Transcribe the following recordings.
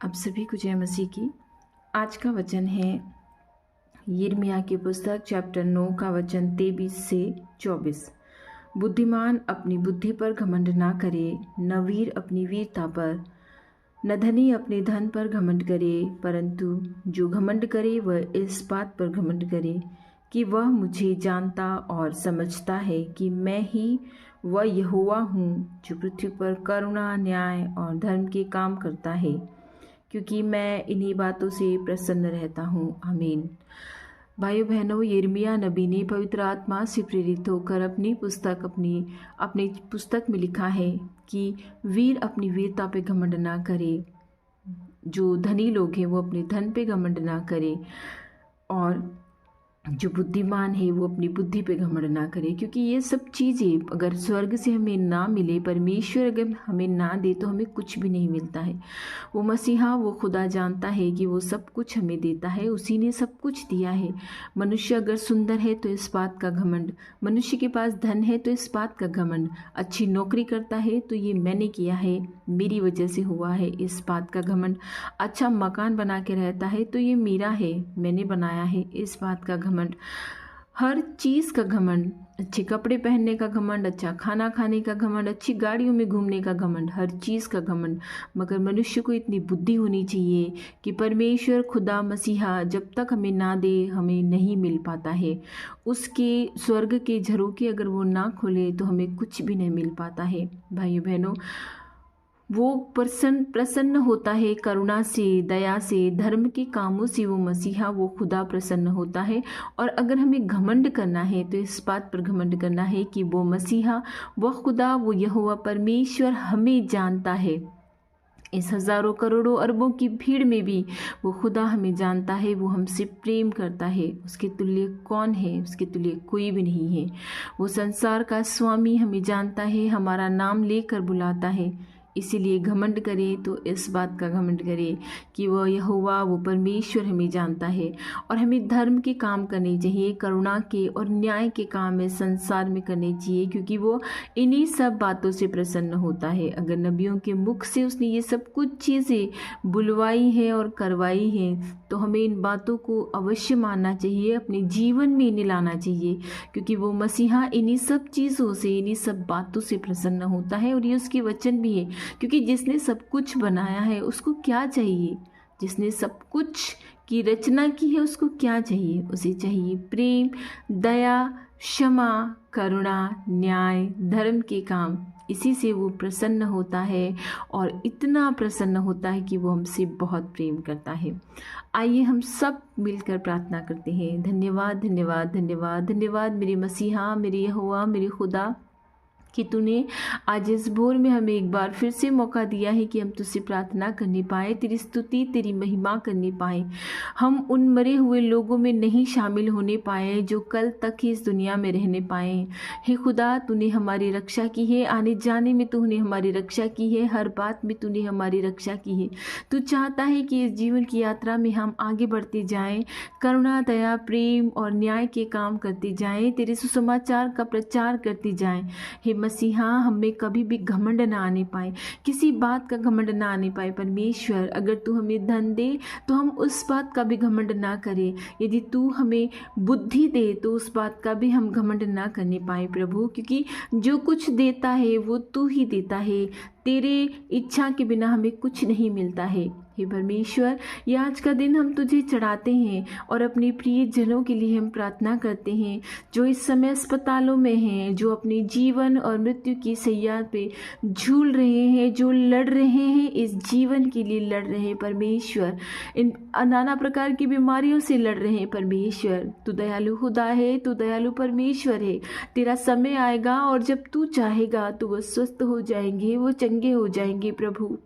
आप सभी को जय मसीह की। आज का वचन है यिर्मयाह की पुस्तक चैप्टर 9 का वचन 23 से 24। बुद्धिमान अपनी बुद्धि पर घमंड ना करे, न वीर अपनी वीरता पर, न धनी अपने धन पर घमंड करे, परंतु जो घमंड करे वह इस बात पर घमंड करे कि वह मुझे जानता और समझता है कि मैं ही वह यहोवा हूँ जो पृथ्वी पर करुणा, न्याय और धर्म के काम करता है, क्योंकि मैं इन्हीं बातों से प्रसन्न रहता हूँ। आमीन। भाइयों बहनों, यिर्मयाह नबी ने पवित्र आत्मा से प्रेरित होकर अपनी पुस्तक में लिखा है कि वीर अपनी वीरता पे घमंड ना करे, जो धनी लोग हैं वो अपने धन पे घमंड ना करे, और जो बुद्धिमान है वो अपनी बुद्धि पे घमंड ना करे। क्योंकि ये सब चीज़ें अगर स्वर्ग से हमें ना मिले, परमेश्वर अगर हमें ना दे, तो हमें कुछ भी नहीं मिलता है। वो मसीहा, वो खुदा जानता है कि वो सब कुछ हमें देता है, उसी ने सब कुछ दिया है। मनुष्य अगर सुंदर है तो इस बात का घमंड, मनुष्य के पास धन है तो इस बात का घमंड, अच्छी नौकरी करता है तो ये मैंने किया है, मेरी वजह से हुआ है, इस बात का घमंड, अच्छा मकान बना के रहता है तो ये मेरा है, मैंने बनाया है, इस बात का घमंड, हर चीज़ का घमंड, अच्छे कपड़े पहनने का घमंड, अच्छा खाना खाने का घमंड, अच्छी गाड़ियों में घूमने का घमंड, हर चीज़ का घमंड। मगर मनुष्य को इतनी बुद्धि होनी चाहिए कि परमेश्वर खुदा मसीहा जब तक हमें ना दे, हमें नहीं मिल पाता है। उसके स्वर्ग के झरोखे अगर वो ना खोले तो हमें कुछ भी नहीं मिल पाता है। भाइयों बहनों, वो प्रसन्न होता है करुणा से, दया से, धर्म के कामों से। वो मसीहा, वो खुदा प्रसन्न होता है। और अगर हमें घमंड करना है तो इस बात पर घमंड करना है कि वो मसीहा, वो खुदा, वो यहोवा परमेश्वर हमें जानता है। इस हज़ारों करोड़ों अरबों की भीड़ में भी वो खुदा हमें जानता है, वो हमसे प्रेम करता है। उसके तुल्य कौन है? उसके तुल्य कोई भी नहीं है। वो संसार का स्वामी हमें जानता है, हमारा नाम लेकर बुलाता है। इसीलिए घमंड करे तो इस बात का घमंड करे कि वह यहोवा, वो परमेश्वर हमें जानता है। और हमें धर्म के काम करने चाहिए, करुणा के और न्याय के काम इस संसार में करने चाहिए, क्योंकि वो इन्हीं सब बातों से प्रसन्न होता है। अगर नबियों के मुख से उसने ये सब कुछ चीज़ें बुलवाई है और करवाई है तो हमें इन बातों को अवश्य मानना चाहिए, अपने जीवन में इन्हें लाना चाहिए, क्योंकि वो मसीहा इन्हीं सब चीज़ों से, इन्हीं सब बातों से प्रसन्न होता है। और ये उसके वचन भी है, क्योंकि जिसने सब कुछ बनाया है उसको क्या चाहिए? जिसने सब कुछ की रचना की है उसको क्या चाहिए? उसे चाहिए प्रेम, दया, क्षमा, करुणा, न्याय, धर्म के काम। इसी से वो प्रसन्न होता है, और इतना प्रसन्न होता है कि वो हमसे बहुत प्रेम करता है। आइए हम सब मिलकर प्रार्थना करते हैं। धन्यवाद, धन्यवाद, धन्यवाद, धन्यवाद मेरे मसीहा, मेरे यहोवा, मेरे खुदा, कि तूने आज इस भोर में हमें एक बार फिर से मौका दिया है कि हम तुझसे प्रार्थना करने पाए, तेरी स्तुति, तेरी महिमा करने पाए। हम उन मरे हुए लोगों में नहीं शामिल होने पाए जो कल तक ही इस दुनिया में रहने पाए। हे खुदा, तूने हमारी रक्षा की है, आने जाने में तूने हमारी रक्षा की है, हर बात में तूने हमारी रक्षा की है। तू चाहता है कि इस जीवन की यात्रा में हम आगे बढ़ते जाएं, करुणा, दया, प्रेम और न्याय के काम करते जाएं, तेरे सुसमाचार का प्रचार करते जाएं। हे मसीहा, हमें कभी भी घमंड ना आने पाए, किसी बात का घमंड ना आने पाए। परमेश्वर, अगर तू हमें धन दे तो हम उस बात का भी घमंड ना करें। यदि तू हमें बुद्धि दे तो उस बात का भी हम घमंड ना करने पाए प्रभु, क्योंकि जो कुछ देता है वो तू ही देता है। तेरे इच्छा के बिना हमें कुछ नहीं मिलता है। हे परमेश्वर, ये आज का दिन हम तुझे चढ़ाते हैं और अपने प्रिय जनों के लिए हम प्रार्थना करते हैं जो इस समय अस्पतालों में हैं, जो अपने जीवन और मृत्यु की सैया पे झूल रहे हैं, जो लड़ रहे हैं, इस जीवन के लिए लड़ रहे हैं। परमेश्वर, इन नाना प्रकार की बीमारियों से लड़ रहे हैं। परमेश्वर, तू दयालु खुदा है, तू दयालु परमेश्वर है। तेरा समय आएगा और जब तू चाहेगा तो वो स्वस्थ हो जाएंगे, वो चंगे हो जाएंगे। प्रभु,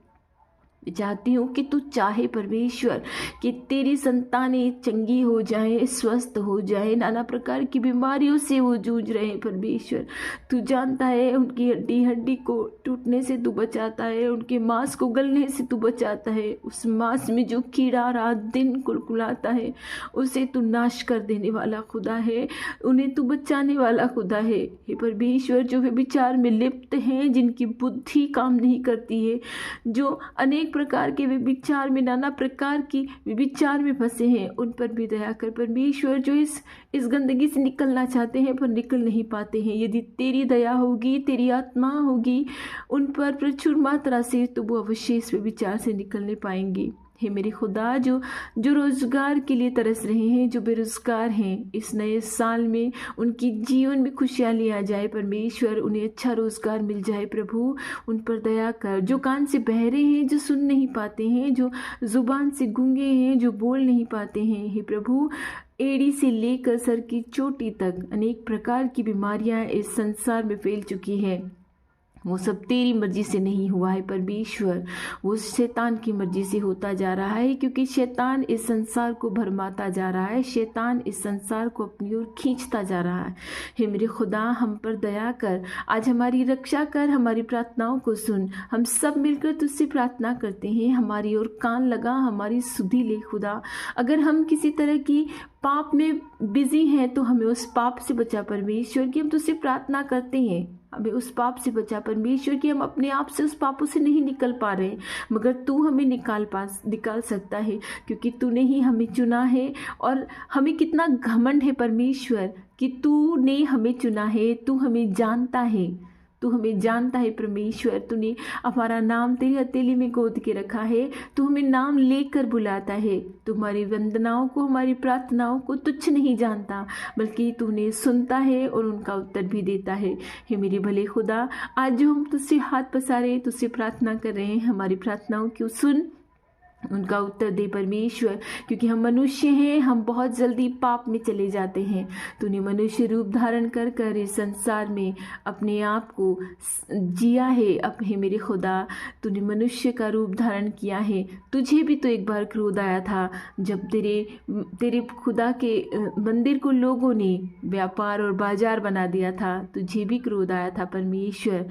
चाहती हूँ कि तू चाहे परमेश्वर कि तेरी संतानें चंगी हो जाए, स्वस्थ हो जाए, नाना प्रकार की बीमारियों से वो जूझ रहे हैं। परमेश्वर, तू जानता है उनकी हड्डी हड्डी को टूटने से तू बचाता है, उनके मांस को गलने से तू बचाता है। उस मांस में जो कीड़ा रात दिन कुलकुलाता है उसे तू नाश कर देने वाला खुदा है, उन्हें तू बचाने वाला खुदा है। हे परमेश्वर, जो वे विचार में लिप्त हैं, जिनकी बुद्धि काम नहीं करती है, जो अनेक प्रकार के विचार में, नाना प्रकार की विचार में फंसे हैं, उन पर भी दया कर परमेश्वर। जो इस गंदगी से निकलना चाहते हैं पर निकल नहीं पाते हैं, यदि तेरी दया होगी, तेरी आत्मा होगी उन पर प्रचुर मात्रा से, तो वो अवश्य इस विचार से निकलने पाएंगे। हे मेरे खुदा, जो रोज़गार के लिए तरस रहे हैं, जो बेरोज़गार हैं, इस नए साल में उनकी जीवन में खुशहाली आ जाए परमेश्वर, उन्हें अच्छा रोज़गार मिल जाए प्रभु। उन पर दया कर। जो कान से बहरे हैं, जो सुन नहीं पाते हैं, जो ज़ुबान से गूंगे हैं, जो बोल नहीं पाते हैं, हे प्रभु, एड़ी से लेकर सर की चोटी तक अनेक प्रकार की बीमारियां इस संसार में फैल चुकी है। वो सब तेरी मर्जी से नहीं हुआ है परमेश्वर, वो शैतान की मर्जी से होता जा रहा है, क्योंकि शैतान इस संसार को भरमाता जा रहा है, शैतान इस संसार को अपनी ओर खींचता जा रहा है। हे मेरे खुदा, हम पर दया कर, आज हमारी रक्षा कर, हमारी प्रार्थनाओं को सुन। हम सब मिलकर तुझसे प्रार्थना करते हैं, हमारी ओर कान लगा, हमारी सुधि ले खुदा। अगर हम किसी तरह की पाप में बिजी हैं तो हमें उस पाप से बचा परमेश्वर, कि हम तुझसे प्रार्थना करते हैं, हमें उस पाप से बचा परमेश्वर, कि हम अपने आप से उस पापों से नहीं निकल पा रहे, मगर तू हमें निकाल सकता है, क्योंकि तूने ही हमें चुना है। और हमें कितना घमंड है परमेश्वर कि तूने हमें चुना है, तू हमें जानता है, तू हमें जानता है परमेश्वर। तूने हमारा नाम तेरी हथेली में गोद के रखा है, तू हमें नाम लेकर बुलाता है। तू हमारी वंदनाओं को, हमारी प्रार्थनाओं को तुच्छ नहीं जानता, बल्कि तूने सुनता है और उनका उत्तर भी देता है। हे मेरे भले खुदा, आज जो हम तुझसे हाथ पसारे, तुझसे प्रार्थना कर रहे हैं, हमारी प्रार्थनाओं को सुन, उनका उत्तर दे परमेश्वर, क्योंकि हम मनुष्य हैं, हम बहुत जल्दी पाप में चले जाते हैं। तूने मनुष्य रूप धारण कर कर इस संसार में अपने आप को जिया है। अब हे मेरे खुदा, तूने मनुष्य का रूप धारण किया है। तुझे भी तो एक बार क्रोध आया था, जब तेरे खुदा के मंदिर को लोगों ने व्यापार और बाजार बना दिया था, तुझे भी क्रोध आया था परमेश्वर।